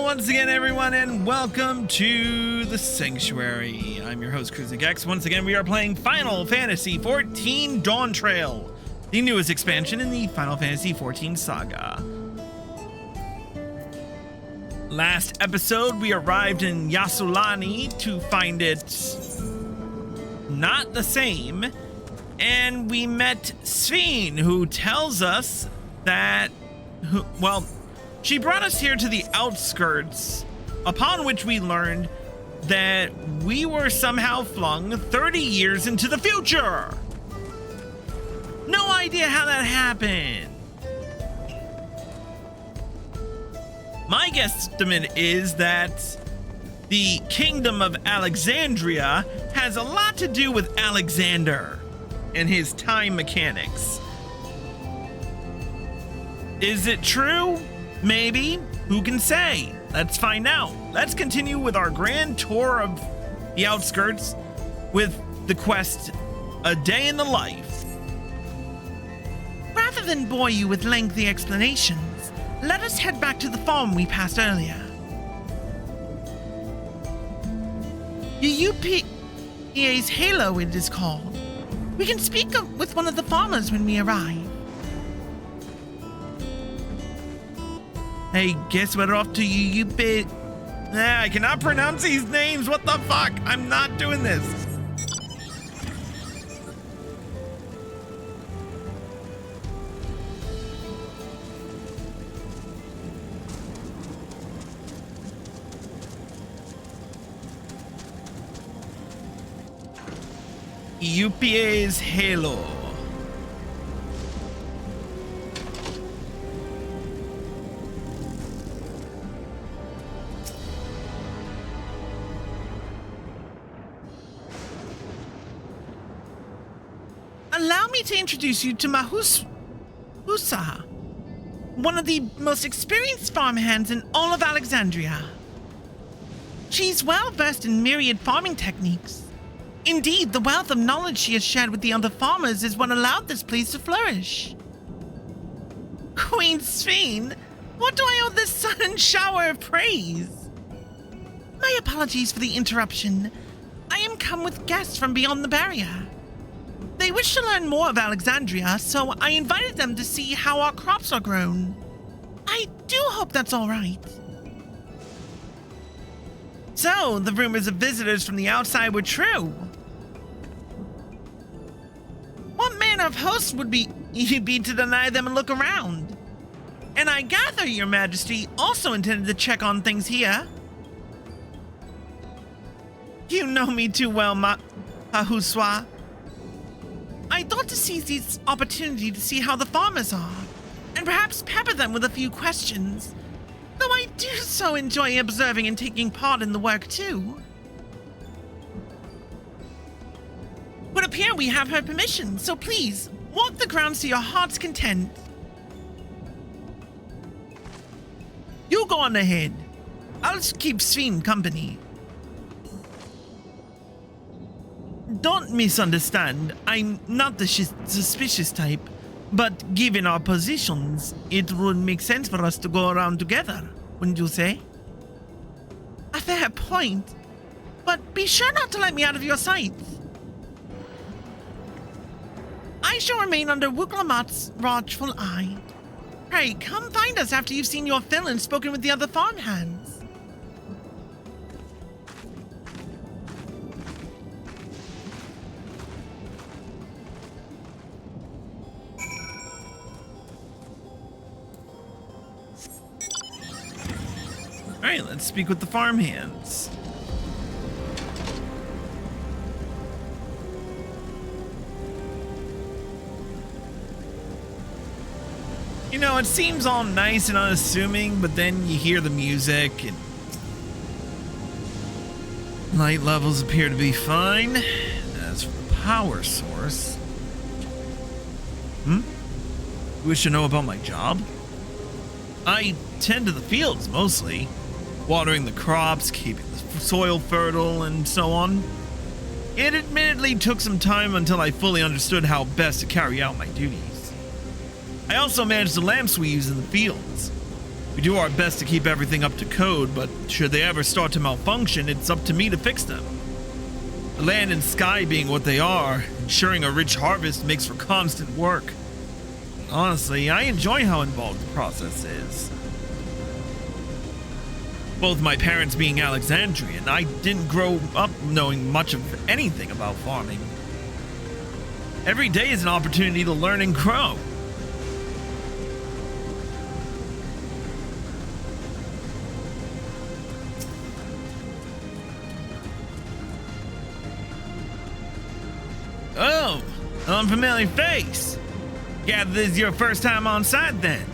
once again, everyone, and welcome to the Sanctuary. I'm your host, CruisingX. Once again, we are playing Final Fantasy XIV Dawntrail, the newest expansion in the Final Fantasy XIV saga. Last episode, we arrived in Yyasulani to find it not the same, and we met Sphene, who tells us that, she brought us here to the outskirts, upon which we learned that we were somehow flung 30 years into the future. No idea how that happened. My guesstimate is that the Kingdom of Alexandria has a lot to do with Alexander and his time mechanics. Is it true? Maybe. Who can say? Let's find out. Let's continue with our grand tour of the outskirts with the quest, A Day in the Life. Rather than bore you with lengthy explanations, let us head back to the farm we passed earlier. Yyasulani's Halo, it is called. We can speak with one of the farmers when we arrive. I guess we're off to Yyasulani. I cannot pronounce these names. What the fuck? I'm not doing this. Yyasulani's Halo. Allow me to introduce you to Husa, one of the most experienced farmhands in all of Alexandria. She's well versed in myriad farming techniques. Indeed, the wealth of knowledge she has shared with the other farmers is what allowed this place to flourish. Queen Sphene, what do I owe this sudden shower of praise? My apologies for the interruption. I am come with guests from beyond the barrier. They wish to learn more of Alexandria, so I invited them to see how our crops are grown. I do hope that's all right. So, the rumors of visitors from the outside were true. What manner of host would you be to deny them a look around? And I gather your majesty also intended to check on things here. You know me too well, Hahuswa. I thought to seize this opportunity to see how the farmers are, and perhaps pepper them with a few questions, though I do so enjoy observing and taking part in the work too. Would appear we have her permission, so please, walk the grounds to your heart's content. You go on ahead. I'll keep Sphene company. Don't misunderstand, I'm not the suspicious type, but given our positions, it would make sense for us to go around together, wouldn't you say? A fair point, but be sure not to let me out of your sight. I shall remain under Wuklamat's watchful eye. Pray, come find us after you've seen your fill and spoken with the other farmhands. Alright, let's speak with the farmhands. You know, it seems all nice and unassuming, but then you hear the music and light levels appear to be fine. As for the power source, you wish to know about my job? I tend to the fields mostly, watering the crops, keeping the soil fertile, and so on. It admittedly took some time until I fully understood how best to carry out my duties. I also manage the lamps we use in the fields. We do our best to keep everything up to code, but should they ever start to malfunction, it's up to me to fix them. The land and sky being what they are, ensuring a rich harvest makes for constant work. Honestly, I enjoy how involved the process is. Both my parents being Alexandrian, I didn't grow up knowing much of anything about farming. Every day is an opportunity to learn and grow. Oh, an unfamiliar face. Gather this is your first time on site then.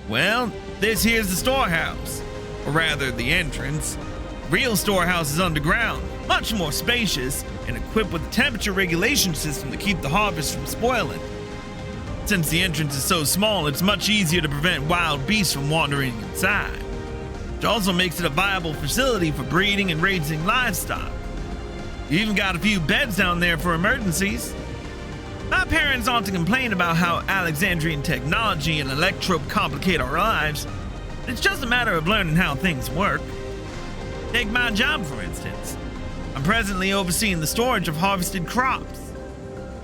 Well, this here's the storehouse, or rather the entrance. Real storehouse is underground, much more spacious, and equipped with a temperature regulation system to keep the harvest from spoiling. Since the entrance is so small, it's much easier to prevent wild beasts from wandering inside. Which also makes it a viable facility for breeding and raising livestock. You even got a few beds down there for emergencies. My parents often complain about how Alexandrian technology and electrope complicate our lives. It's just a matter of learning how things work. Take my job, for instance. I'm presently overseeing the storage of harvested crops.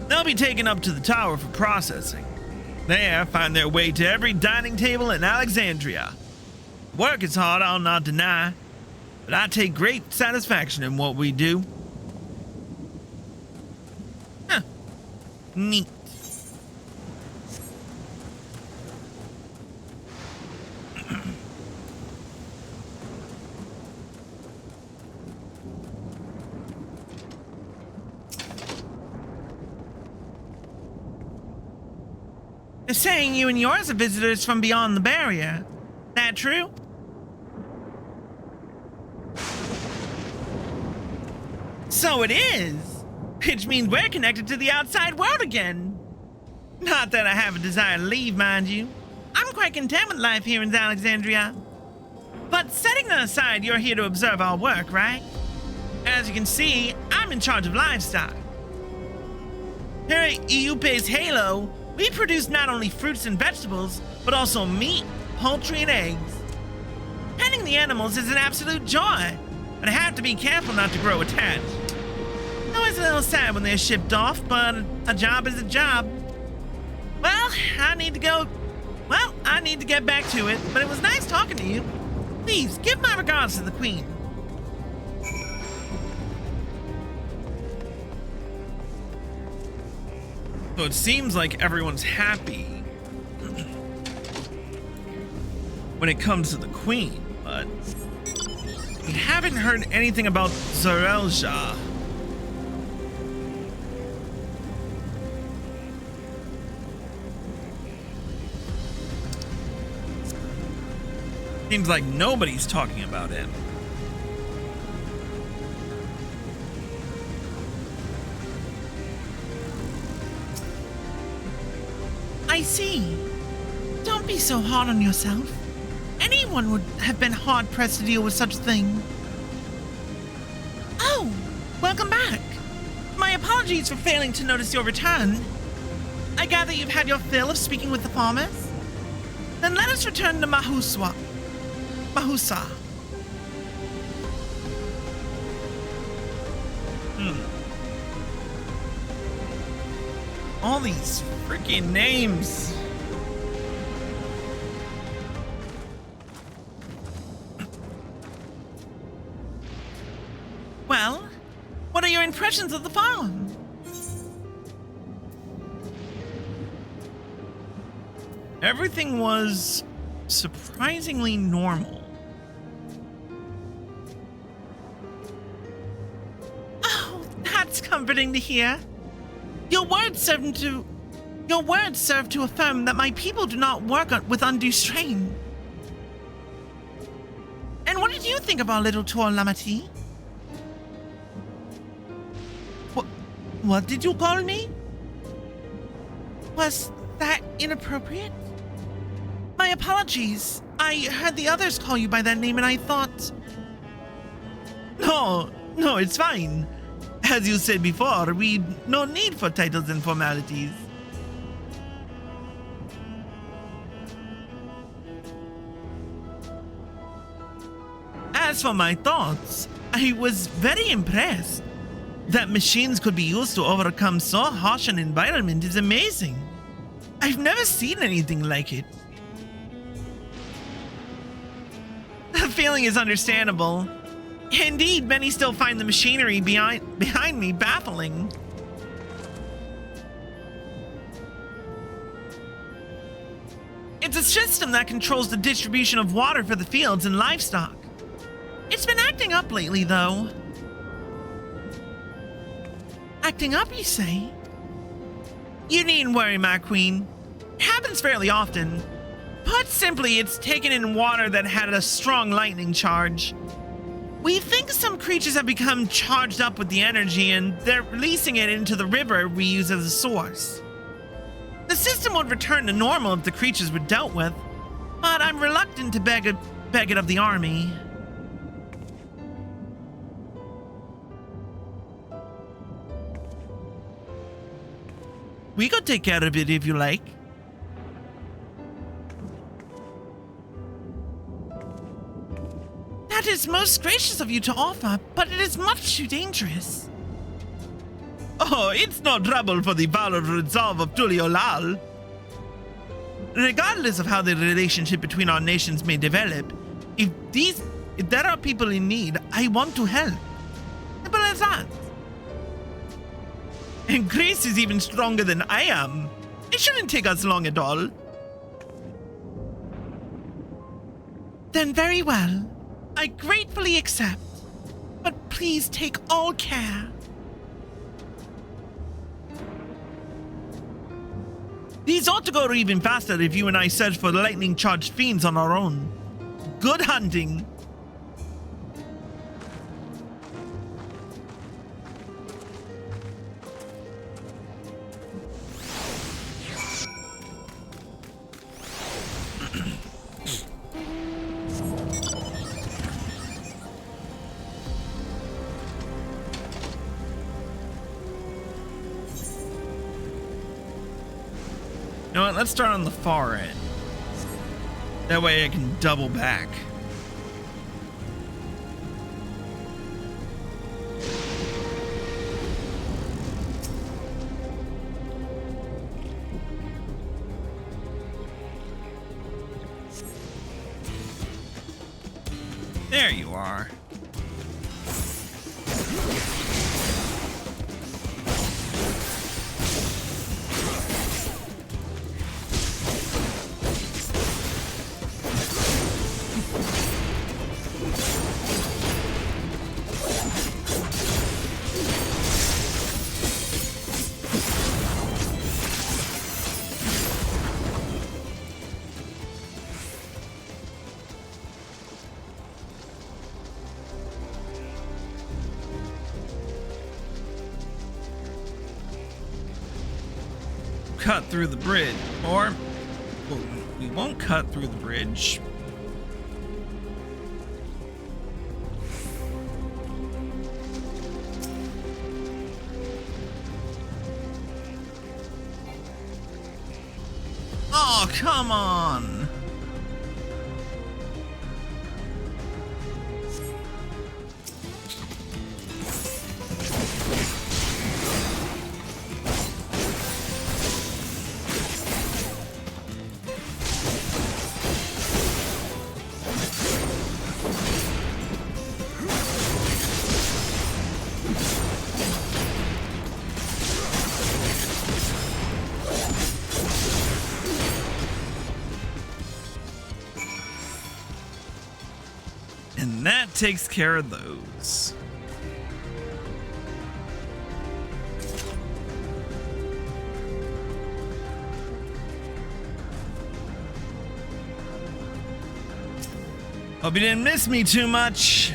They'll be taken up to the tower for processing. There, find their way to every dining table in Alexandria. Work is hard, I'll not deny, but I take great satisfaction in what we do. Huh. Neat. They're saying you and yours are visitors from beyond the barrier. That true? So it is, which means we're connected to the outside world again. Not that I have a desire to leave, mind you. I'm quite content with life here in Alexandria. But setting that aside, you're here to observe our work, right? As you can see, I'm in charge of livestock. Here at Iupe's Halo, we produce not only fruits and vegetables, but also meat, poultry, and eggs. Tending the animals is an absolute joy, but I have to be careful not to grow attached. Always a little sad when they're shipped off, but a job is a job. Well, I need to get back to it, but it was nice talking to you. Please, give my regards to the Queen. So it seems like everyone's happy when it comes to the Queen, but we haven't heard anything about Zarelja. Seems like nobody's talking about him. I see. Don't be so hard on yourself. Anyone would have been hard-pressed to deal with such a thing. Oh, welcome back. My apologies for failing to notice your return. I gather you've had your fill of speaking with the farmers? Then let us return to Mahusa. All these freaking names. Well, what are your impressions of the farm? Everything was surprisingly normal. Oh, that's comforting to hear. Your words serve to affirm that my people do not work with undue strain. And what did you think of our little tour, Lamati? What did you call me? Was that inappropriate? My apologies. I heard the others call you by that name and I thought... No, it's fine. As you said before, we no need for titles and formalities. As for my thoughts, I was very impressed. That machines could be used to overcome so harsh an environment is amazing. I've never seen anything like it. The feeling is understandable. Indeed, many still find the machinery behind me baffling. It's a system that controls the distribution of water for the fields and livestock. It's been acting up lately, though. Acting up, you say? You needn't worry, my queen. It happens fairly often. Put simply, it's taken in water that had a strong lightning charge. We think some creatures have become charged up with the energy and they're releasing it into the river we use as a source. The system would return to normal if the creatures were dealt with, but I'm reluctant to beg it of the army. We could take care of it if you like. That is most gracious of you to offer, but it is much too dangerous. Oh, it's no trouble for the valor resolve of Tuliolal. Regardless of how the relationship between our nations may develop, if there are people in need, I want to help. Simple as that. And Grace is even stronger than I am. It shouldn't take us long at all. Then very well. I gratefully accept. But please take all care. These ought to go even faster if you and I search for lightning-charged fiends on our own. Good hunting. You know what? Let's start on the far end. That way I can double back. There you are. Cut through the bridge, or we won't cut through the bridge. Oh, come on. And that takes care of those. Hope you didn't miss me too much.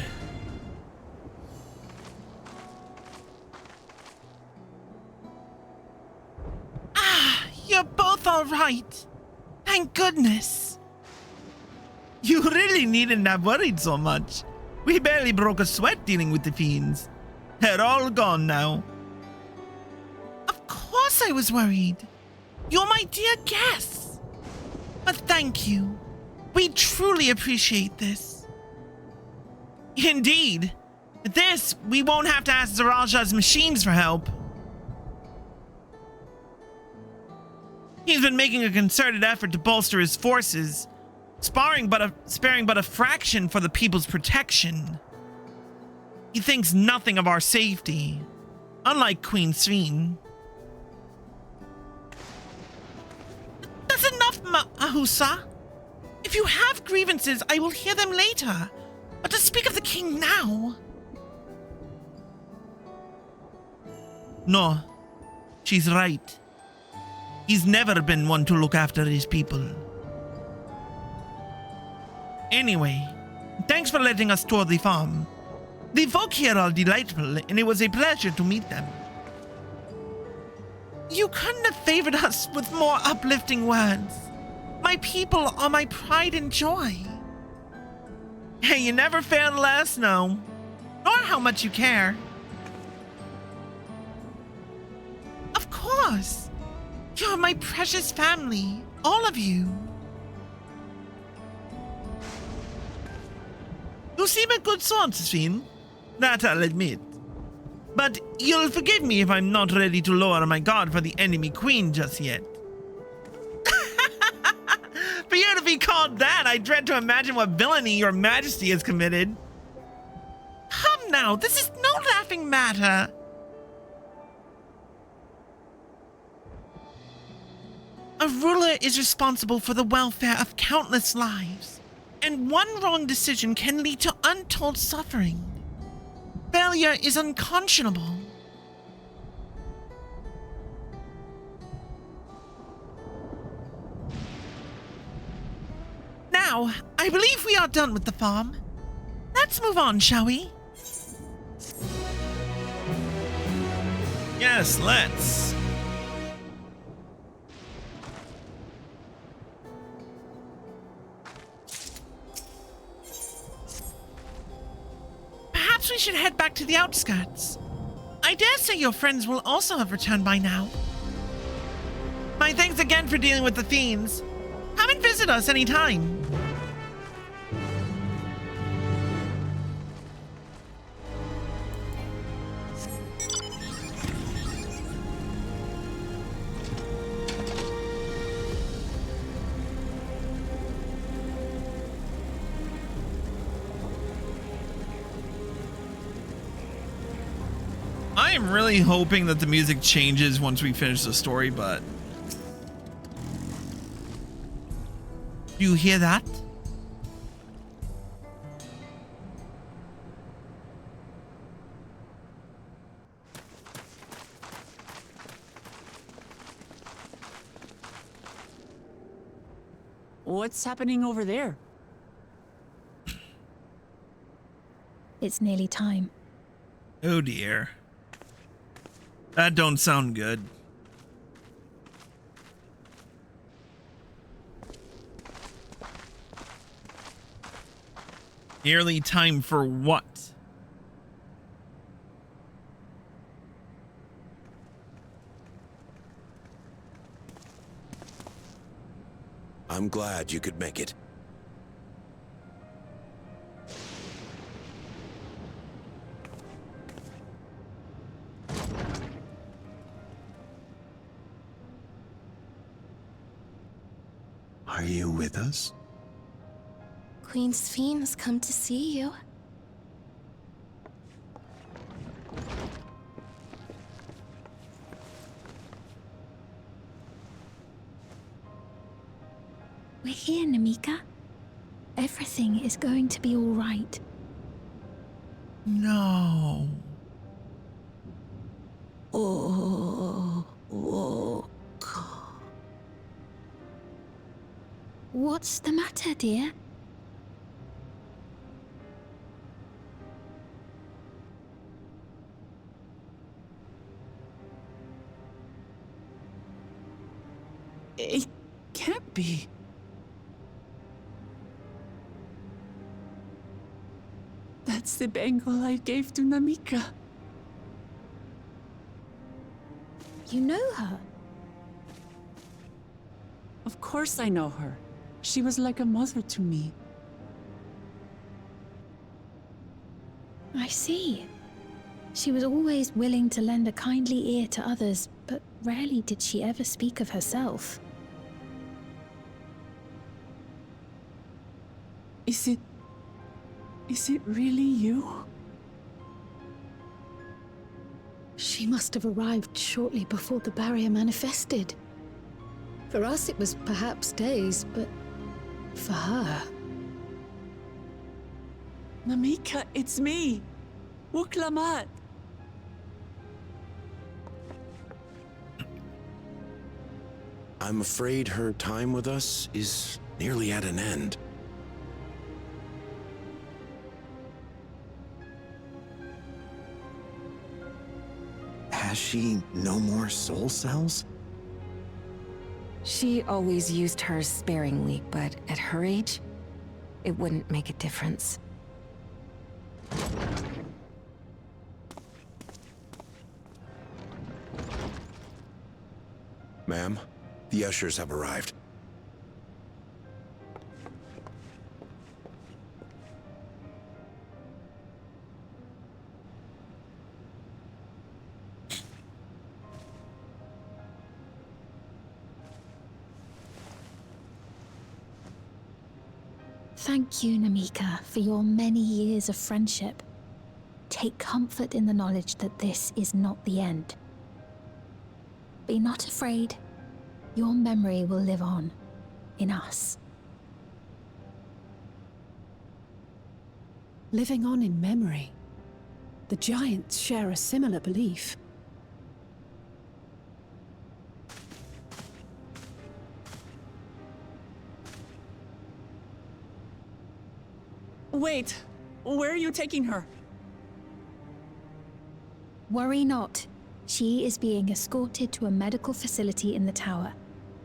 You're both all right. Thank goodness. You really needn't have worried so much. We barely broke a sweat dealing with the fiends. They're all gone now. Of course I was worried. You're my dear guests. But thank you. We truly appreciate this. Indeed. With this, we won't have to ask Zaraja's machines for help. He's been making a concerted effort to bolster his forces, sparing but a fraction for the people's protection. He thinks nothing of our safety, unlike Queen Sveen. That's enough, Ahusa. If you have grievances, I will hear them later. But to speak of the king now... No, she's right. He's never been one to look after his people. Anyway, thanks for letting us tour the farm. The folk here are delightful, and it was a pleasure to meet them. You couldn't have favored us with more uplifting words. My people are my pride and joy. Hey, you never fail to let us know, nor how much you care. Of course. You're my precious family, all of you. You seem a good sort, Sveen. That I'll admit. But you'll forgive me if I'm not ready to lower my guard for the enemy queen just yet. For you to be called that, I dread to imagine what villainy your majesty has committed. Come now, this is no laughing matter. A ruler is responsible for the welfare of countless lives, and one wrong decision can lead to untold suffering. Failure is unconscionable. Now, I believe we are done with the farm. Let's move on, shall we? Yes, let's. Perhaps we should head back to the outskirts. I dare say your friends will also have returned by now. My thanks again for dealing with the fiends. Come and visit us anytime. I am really hoping that the music changes once we finish the story, but... Do you hear that? What's happening over there? It's nearly time. Oh dear. That don't sound good. Nearly time for what? I'm glad you could make it. Are you with us? Queen Sveen has come to see you. We're here, Namika. Everything is going to be all right. No. What's the matter, dear? It can't be. That's the bangle I gave to Namika. You know her? Of course I know her. She was like a mother to me. I see. She was always willing to lend a kindly ear to others, but rarely did she ever speak of herself. Is it really you? She must have arrived shortly before the barrier manifested. For us, it was perhaps days, but for her... Namika, it's me! Wuklamat! I'm afraid her time with us is nearly at an end. Has she no more soul cells? She always used hers sparingly, but at her age, it wouldn't make a difference. Ma'am, the ushers have arrived. Thank you, Namika, for your many years of friendship. Take comfort in the knowledge that this is not the end. Be not afraid. Your memory will live on, in us. Living on in memory. The Giants share a similar belief. Wait! Where are you taking her? Worry not. She is being escorted to a medical facility in the tower.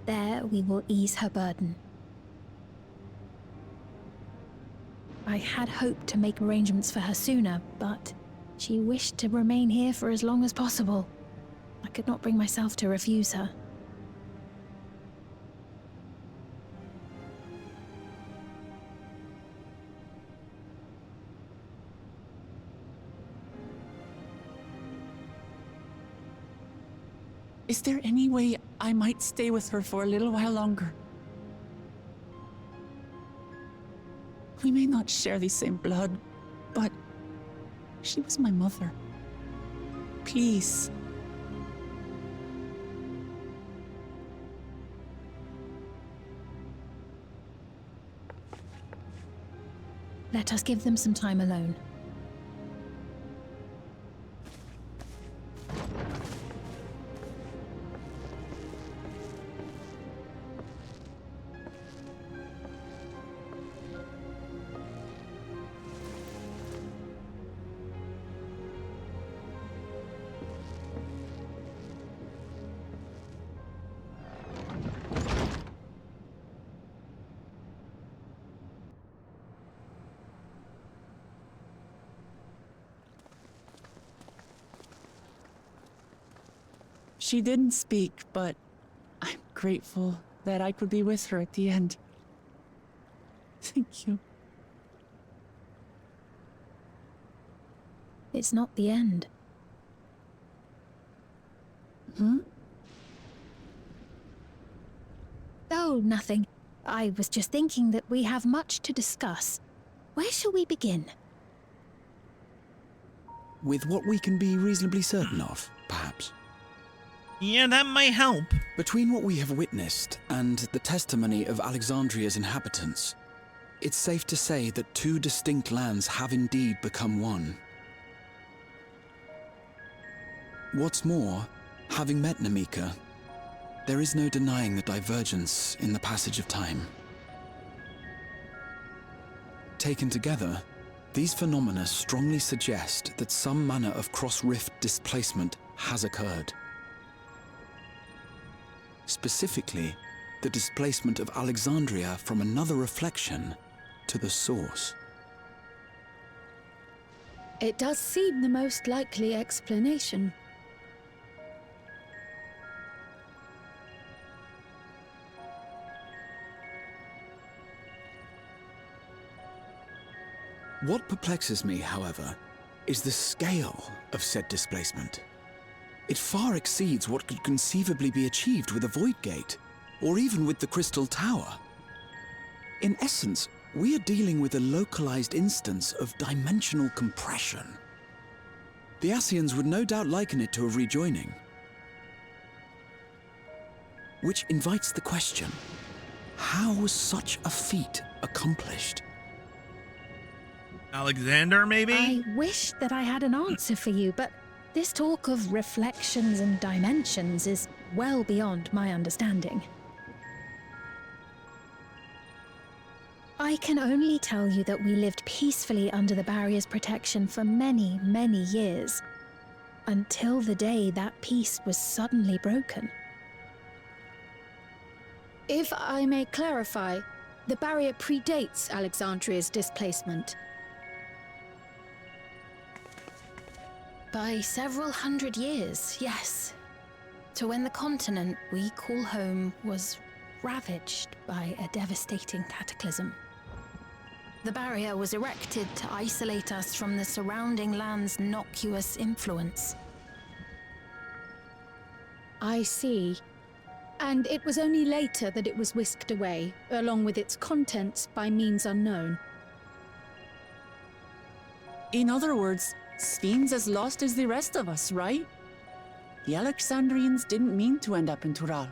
There we will ease her burden. I had hoped to make arrangements for her sooner, but she wished to remain here for as long as possible. I could not bring myself to refuse her. Is there any way I might stay with her for a little while longer? We may not share the same blood, but she was my mother. Please. Let us give them some time alone. She didn't speak, but I'm grateful that I could be with her at the end. Thank you. It's not the end. Hmm? Oh, nothing. I was just thinking that we have much to discuss. Where shall we begin? With what we can be reasonably certain of, perhaps. Yeah, that might help. Between what we have witnessed and the testimony of Alexandria's inhabitants, it's safe to say that two distinct lands have indeed become one. What's more, having met Namika, there is no denying the divergence in the passage of time. Taken together, these phenomena strongly suggest that some manner of cross-rift displacement has occurred. Specifically, the displacement of Alexandria from another reflection to the source. It does seem the most likely explanation. What perplexes me, however, is the scale of said displacement. It far exceeds what could conceivably be achieved with a Void Gate, or even with the Crystal Tower. In essence, we are dealing with a localized instance of dimensional compression. The Ascians would no doubt liken it to a rejoining. Which invites the question, how was such a feat accomplished? Alexander, maybe? I wish that I had an answer for you, but this talk of reflections and dimensions is well beyond my understanding. I can only tell you that we lived peacefully under the barrier's protection for many, many years, until the day that peace was suddenly broken. If I may clarify, the barrier predates Alexandria's displacement. By several hundred years, yes. To when the continent we call home was ravaged by a devastating cataclysm. The barrier was erected to isolate us from the surrounding land's innocuous influence. I see. And it was only later that it was whisked away, along with its contents, by means unknown. In other words, Sphyn's as lost as the rest of us, right? The Alexandrians didn't mean to end up in Tural.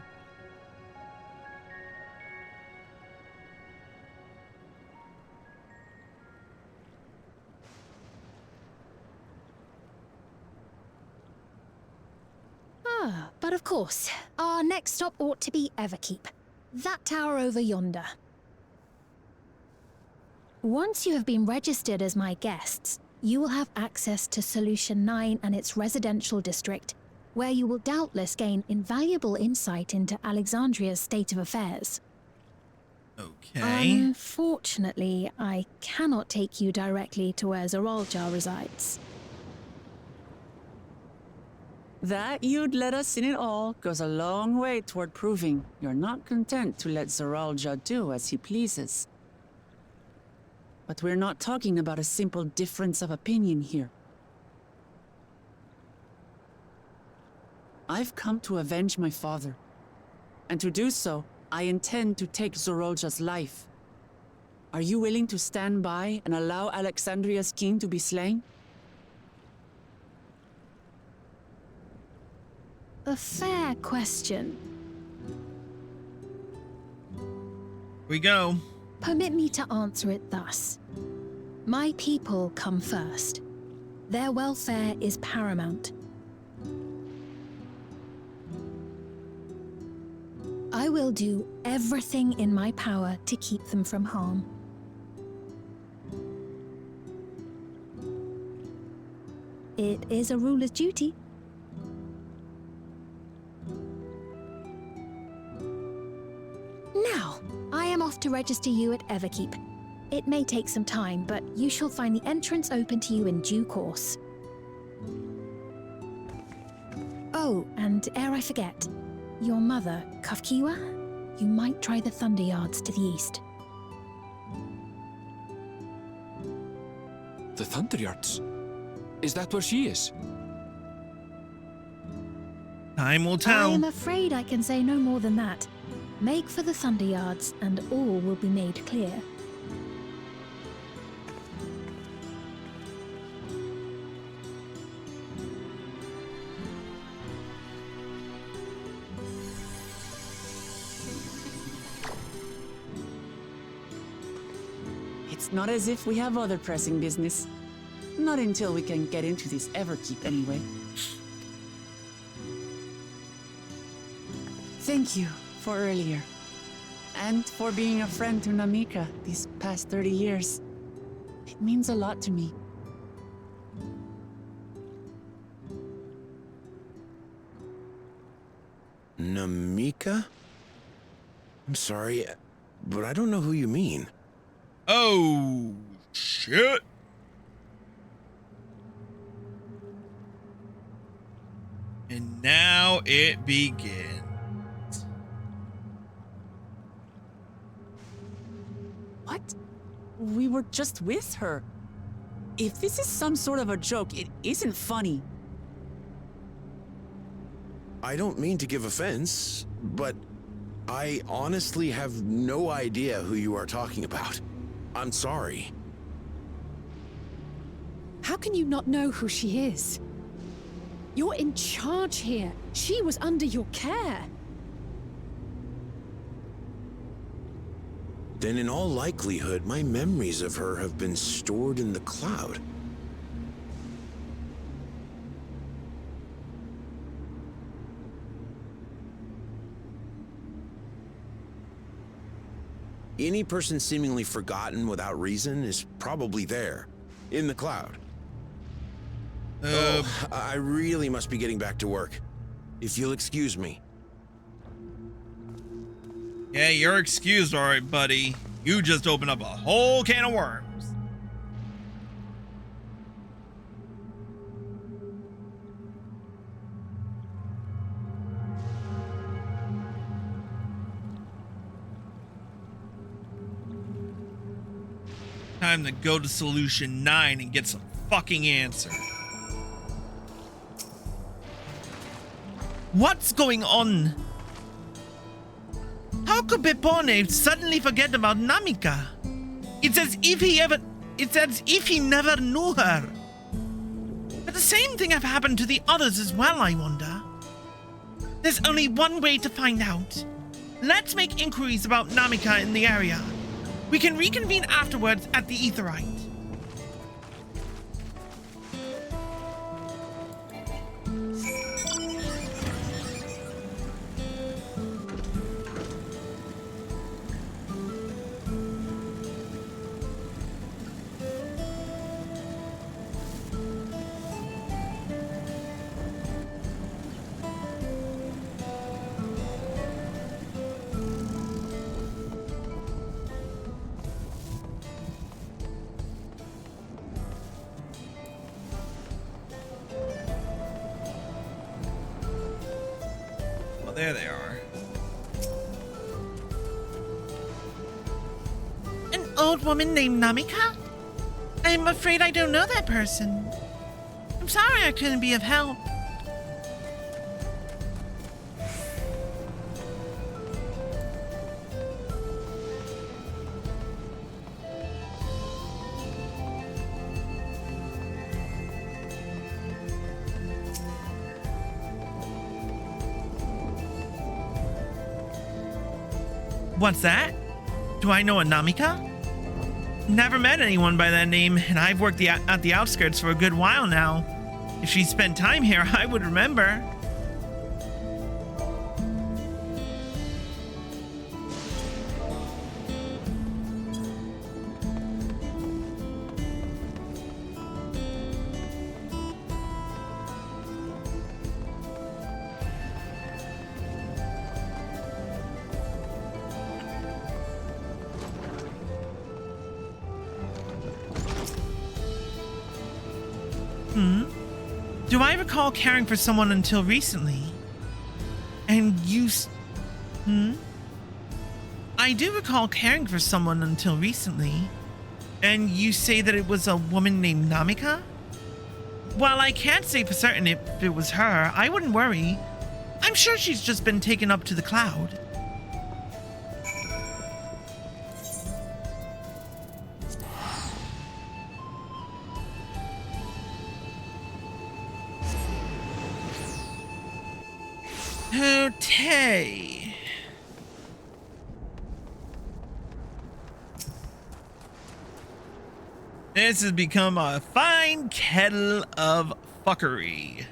But of course, our next stop ought to be Everkeep. That tower over yonder. Once you have been registered as my guests, you will have access to Solution 9 and its residential district, where you will doubtless gain invaluable insight into Alexandria's state of affairs. Okay. Unfortunately, I cannot take you directly to where Zoraljar resides. That you'd let us in it all goes a long way toward proving you're not content to let Zoraljar do as he pleases. But we're not talking about a simple difference of opinion here. I've come to avenge my father. And to do so, I intend to take Zoraljar's life. Are you willing to stand by and allow Alexandria's king to be slain? A fair question. We go. Permit me to answer it thus. My people come first. Their welfare is paramount. I will do everything in my power to keep them from harm. It is a ruler's duty. Now, I am off to register you at Everkeep. It may take some time, but you shall find the entrance open to you in due course. Oh, and ere I forget, your mother, Kafkiwa, you might try the Thunder Yards to the east. The Thunder Yards? Is that where she is? Time will tell. I'm afraid I can say no more than that. Make for the Thunder Yards, and all will be made clear. It's not as if we have other pressing business. Not until we can get into this Everkeep anyway. Thank you for earlier. And for being a friend to Namika these past 30 years. It means a lot to me. Namika? I'm sorry, but I don't know who you mean. Oh, shit. And now it begins. What? We were just with her. If this is some sort of a joke, it isn't funny. I don't mean to give offense, but I honestly have no idea who you are talking about. I'm sorry. How can you not know who she is? You're in charge here. She was under your care. Then in all likelihood, my memories of her have been stored in the cloud. Any person seemingly forgotten without reason is probably there, in the cloud. I really must be getting back to work. If you'll excuse me. Yeah, you're excused, all right, buddy. You just opened up a whole can of worms. Time to go to solution 9 and get some fucking answer. What's going on? How could Pepone suddenly forget about Namika? It's as if he never knew her. But the same thing have happened to the others as well, I wonder. There's only one way to find out. Let's make inquiries about Namika in the area. We can reconvene afterwards at the Aetheryte. There they are. An old woman named Namika? I'm afraid I don't know that person. I'm sorry I couldn't be of help. What's that? Do I know a Namika? Never met anyone by that name, and I've worked at the outskirts for a good while now. If she spent time here, I would remember. Do I recall caring for someone until recently? And you... I do recall caring for someone until recently. And you say that it was a woman named Namika? While I can't say for certain if it was her, I wouldn't worry. I'm sure she's just been taken up to the cloud. Okay. This has become a fine kettle of fuckery.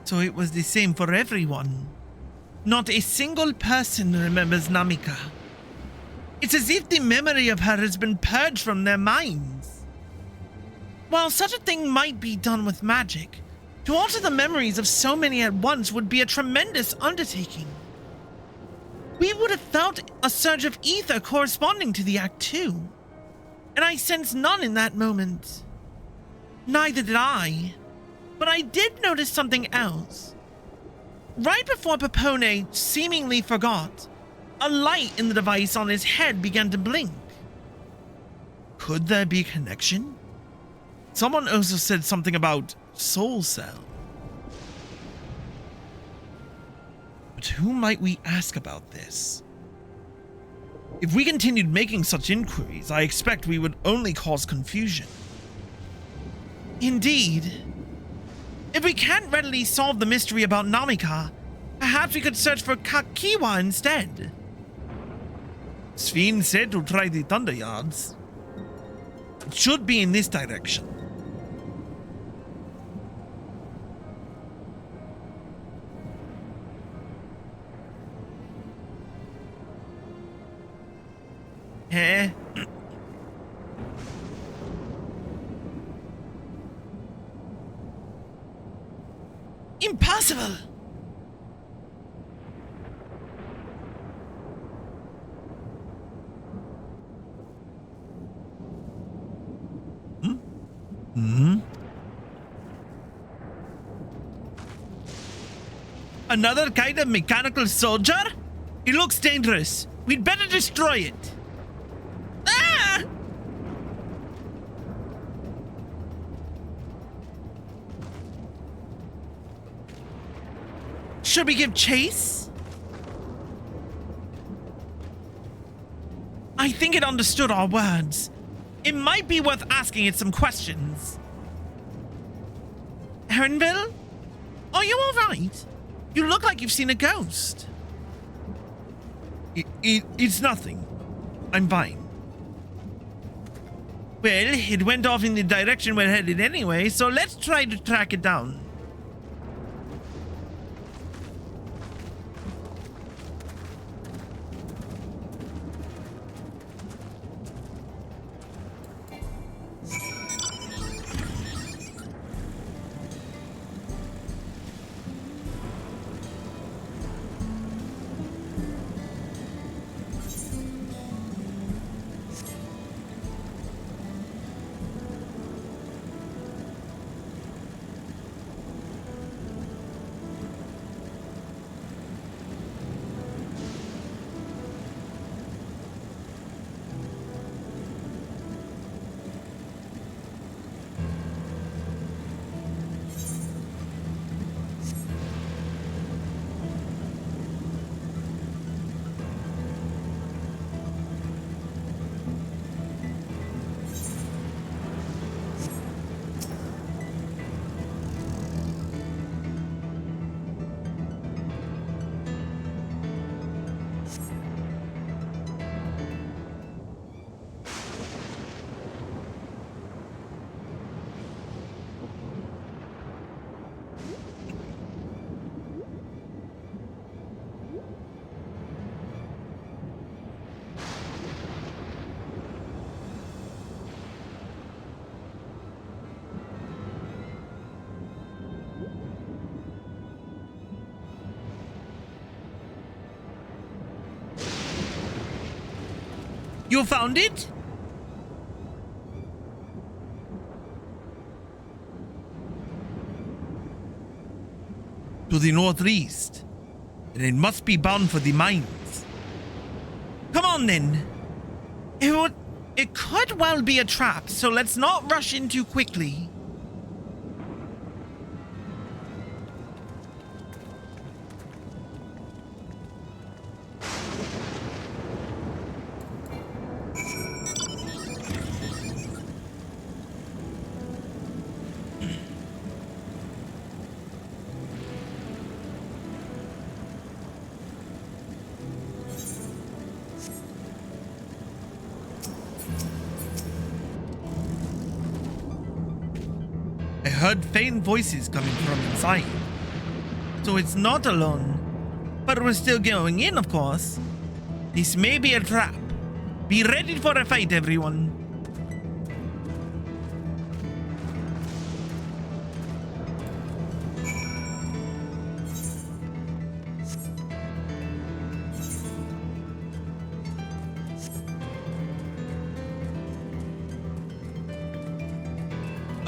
So it was the same for everyone. Not a single person remembers Namika. It's as if the memory of her has been purged from their minds. While such a thing might be done with magic, to alter the memories of so many at once would be a tremendous undertaking. We would have felt a surge of ether corresponding to the act too. and I sensed none in that moment. Neither did I, but I did notice something else. Right before Papone seemingly forgot, a light in the device on his head began to blink. Could there be a connection? Someone also said something about soul cell. But who might we ask about this? If we continued making such inquiries, I expect we would only cause confusion. Indeed. If we can't readily solve the mystery about Namika, perhaps we could search for Kakiwa instead. Sphene said to try the Thunder Yards. It should be in this direction. Eh? Impossible! Another kind of mechanical soldier? It looks dangerous. We'd better destroy it. Ah! Should we give chase? I think it understood our words. It might be worth asking it some questions. Erinville? Are you alright? You look like you've seen a ghost. It's nothing. I'm fine. Well, it went off in the direction we're headed anyway, so let's try to track it down. You found it? To the northeast. And it must be bound for the mines. Come on then. It could well be a trap, so let's not rush in too quickly. I heard faint voices coming from inside. So it's not alone. But we're still going in, of course. This may be a trap. Be ready for a fight, everyone.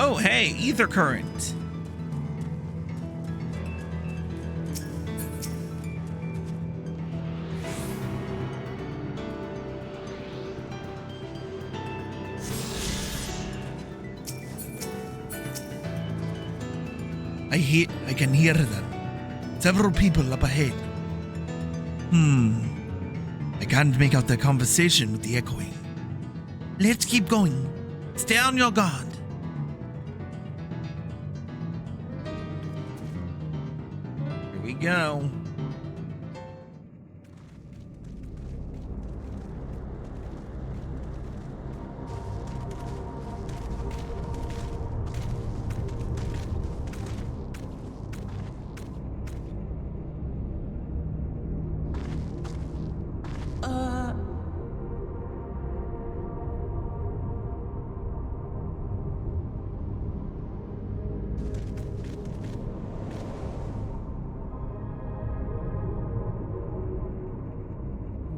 Oh, hey, ether current. I can hear them. Several people up ahead. I can't make out their conversation with the echoing. Let's keep going. Stay on your guard. Here we go.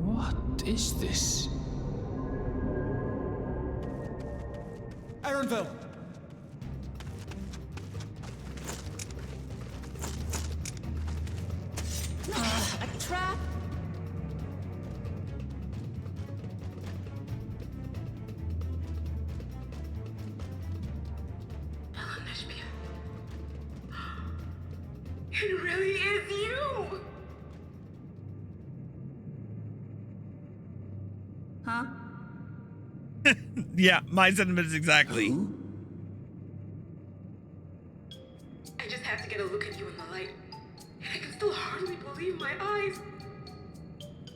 What is this? Aaronville! A trap? It really is you! Huh? Yeah, my sentiments exactly. I just have to get a look at you in the light. And I can still hardly believe my eyes.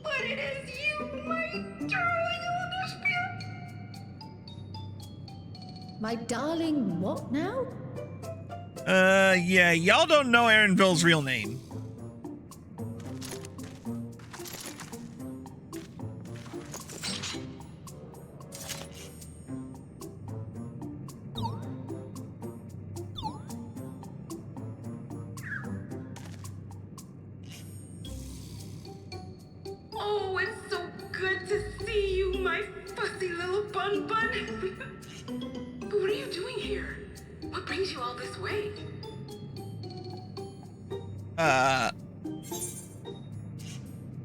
But it is you, my darling Olympia! My darling, what now? Yeah, y'all don't know Aaronville's real name. Oh, it's so good to see you, my fussy little bun bun. But what are you doing here? What brings you all this way?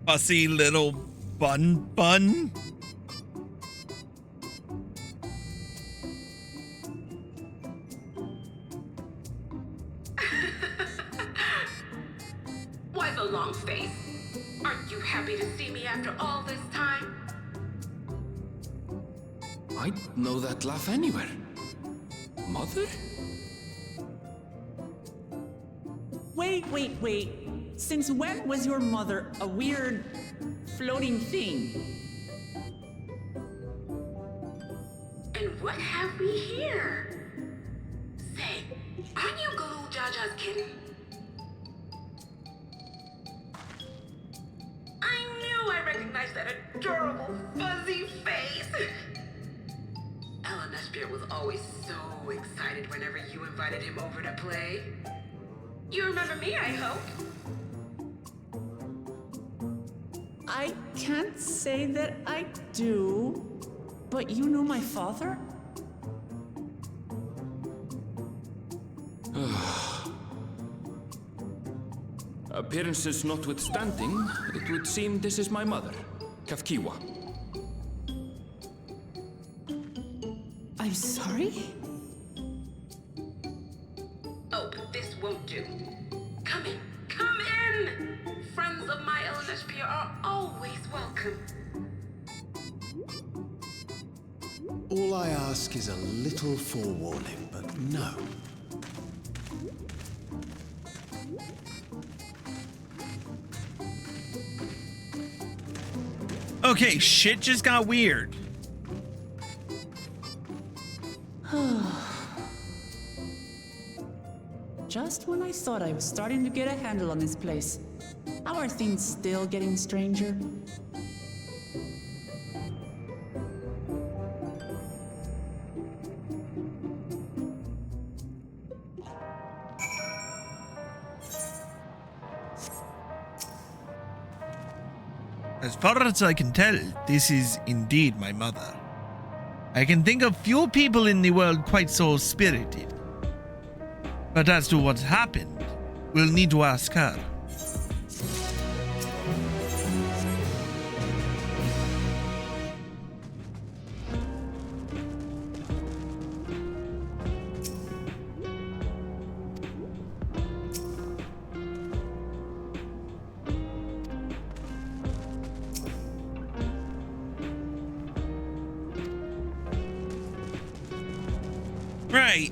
Fussy little bun. Why the long face? Aren't you happy to see me after all this time? I'd know that laugh anywhere. Mother? Wait. Since when was your mother a weird floating thing? And what have we here? Say, aren't you Galul Jaja's kitten? I knew I recognized that adorable fuzzy face. Ellen Espier was always so excited whenever you invited him over to play. You remember me, I hope? I can't say that I do, but you know my father? Appearances notwithstanding, it would seem this is my mother, Kafkiwa. I'm sorry? Oh, but this won't do. Come in. Friends of my Ellen Espier are always welcome. All I ask is a little forewarning, but no. Okay, shit just got weird. Just when I thought I was starting to get a handle on this place, how are things still getting stranger? As far as I can tell, this is indeed my mother. I can think of few people in the world quite so spirited. But as to what happened, we'll need to ask her. Right,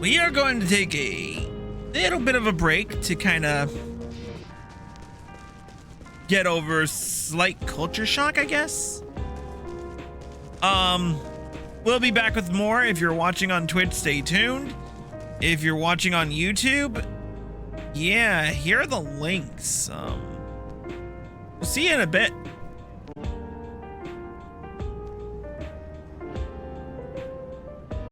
we are going to take a little bit of a break to kind of get over slight culture shock, I guess. We'll be back with more. If you're watching on Twitch, stay tuned. If you're watching on YouTube, yeah, here are the links. We'll see you in a bit.